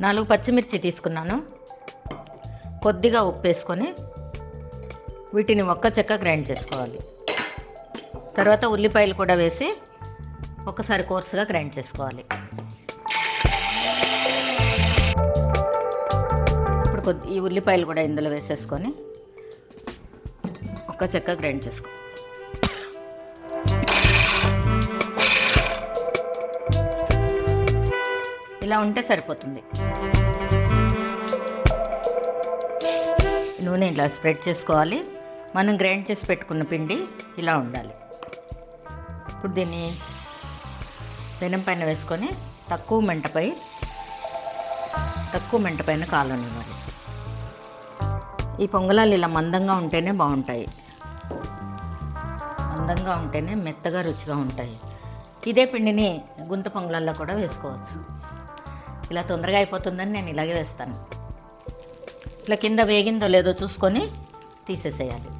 4 పచ్చిమిర్చి తీసుకున్నాను. కొద్దిగా ఉప్పు వేసుకొని వీటిని ఒక్క చెక్క గ్రైండ్ చేసుకోవాలి. తర్వాత ఉల్లిపాయలు కూడా వేసి ఒకసారి కోర్సుగా గ్రైండ్ చేసుకోవాలి. ఇప్పుడు ఈ ఉల్లిపాయలు కూడా ఇందులో వేసేసుకొని ఒక్క చెక్క గ్రైండ్ చేసుకో. ఇలా ఉంటే సరిపోతుంది. నూనె ఇలా స్ప్రెడ్ చేసుకోవాలి. మనం గ్రైండ్ చేసి పెట్టుకున్న పిండి ఇలా ఉండాలి. ఇప్పుడు దీన్ని పెనం పైన వేసుకొని తక్కువ మంట పైన కాలనివ్వాలి. ఈ పొంగలాలు ఇలా మందంగా ఉంటేనే బాగుంటాయి. మందంగా ఉంటేనే మెత్తగా రుచిగా ఉంటాయి. ఇదే పిండిని గుంత పొంగలాల్లో కూడా వేసుకోవచ్చు. ఇలా తొందరగా అయిపోతుందని నేను ఇలాగే వేస్తాను. ఇట్లా కింద వేగిందో లేదో చూసుకొని తీసేసేయాలి.